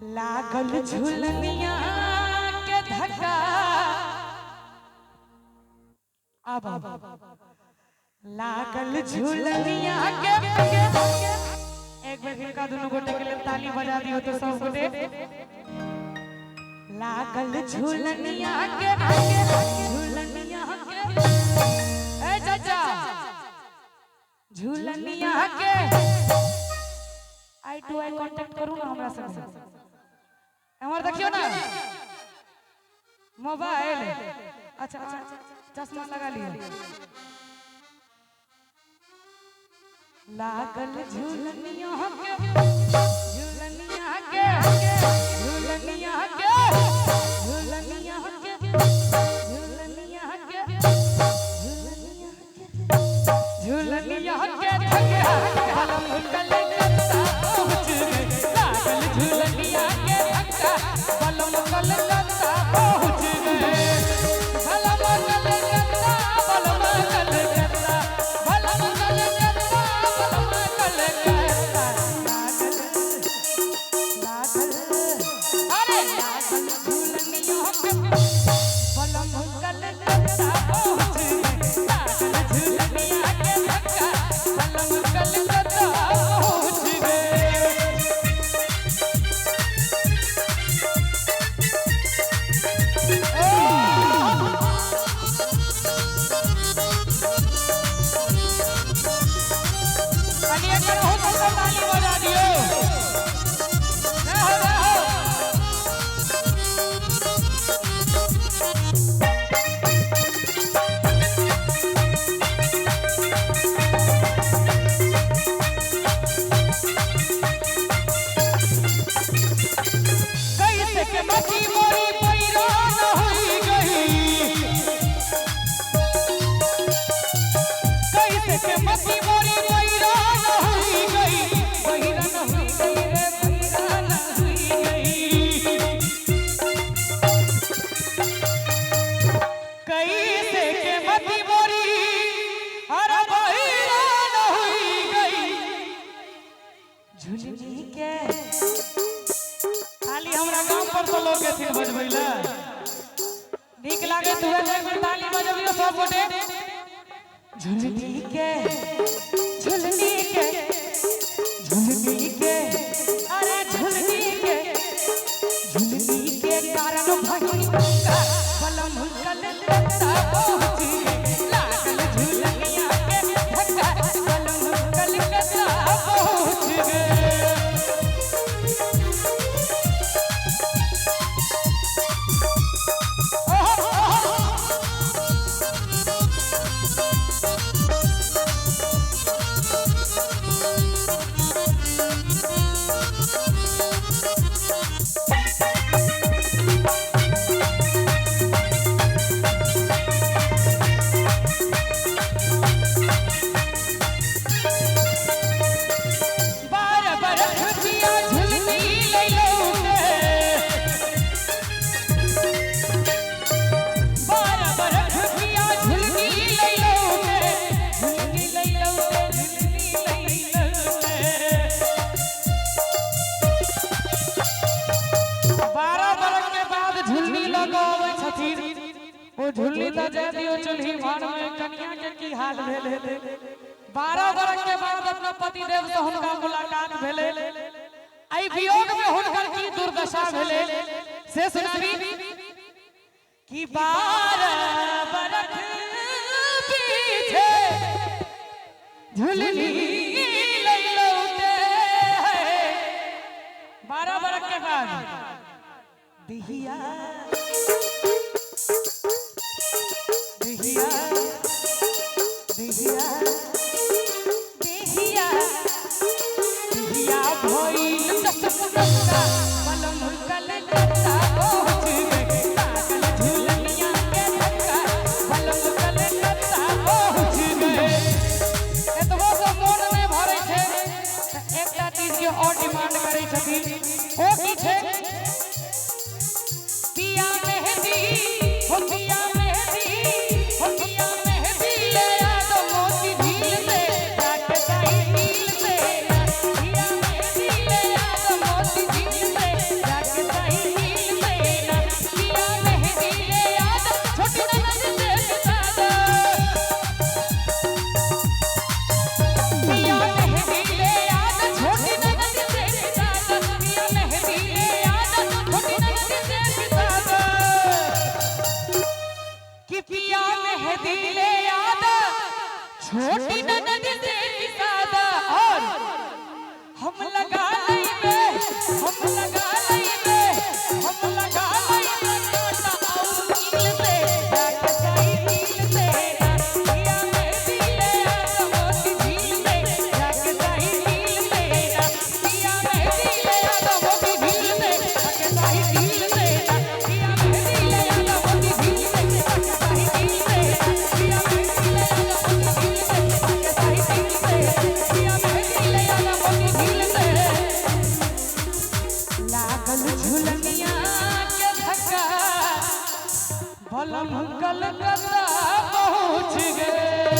लागल झुलनिया के धक्का अब लागल झुलनिया के एक बार इनका दोनों गोटे के लिए ताली बजा दियो तो सब गोटे। लागल झुलनिया के झुलनिया के ए चाचा झुलनिया के आई टू आई कांटेक्ट करू ना हमरा संग हमर देखियो ना मोबाइल अच्छा चश्मा लगा लियो। लागल झुलनिया के झुलनिया के झुलनिया के झुलनिया के झुलनिया के झुलनिया के कलम कल करता पहुंच गए। लागल झुलनिया के धक्का कलम कल करता पहुंच गए। कलम कल करता कलम कल करता कलम कल करता कलम कल करता लागल अरे लागल झुलनिया के कलम कल करता पहुंच गए। लागल झुलनिया के धक्का कलम कल करता पहुंच गए। खाली हमरा गांव पर तो लोग के थिन बजबैला नीक लागे तू एक बार ताली बजबियो सब गोटे। झुलनी के झुलनी के झुलनी के अरे झुलनी के कारण भई कलम कल करता पहुंच गए। लागल झुलनिया के धक्का कलम कल करता पहुंच गए। झुल्ली तो दे दियो चुल्ही भाड़ में कन्या के की हाल भेले। 12 वर्ष के बाद अपना पति देव से हुनका मुलाकात भेले। आई वियोग में हुनकर की दुर्दशा भेले से सुनाबी कि 12 वर्ष पीछे झुल्ली लौटे 12 वर्ष के बाद दिहिया दिहिया दिहिया दिहिया दिहिया भइल चचका कलम कल करता पहुंच गए। लागल झुलनिया के धक्का कलम कल करता पहुंच गए। एतबो से मोन में भरै छै त एकटा चीज के और डिमांड करै छथिन ओ की छै पिया मेहंदी हो पिया मोती झील से जाके साई नील से पिया मेहंदी लगा लइबे हम लगा लइबे काटा और कील से जाके साइकिल से ना पिया मेहंदी ले आवा मोती झील से जाके साइकिल से ना पिया मेहंदी ले आवा मोती झील से जाके साइकिल से ना पिया मेहंदी ले आवा मोती झील से जाके साइकिल से पिया मेहंदी ले आवा मोती झील से जाके साइकिल से पिया मेहंदी ले आवा मोती झील से लागल झुलनिया के धक्का भलम कलकत्ता पहुँच गए।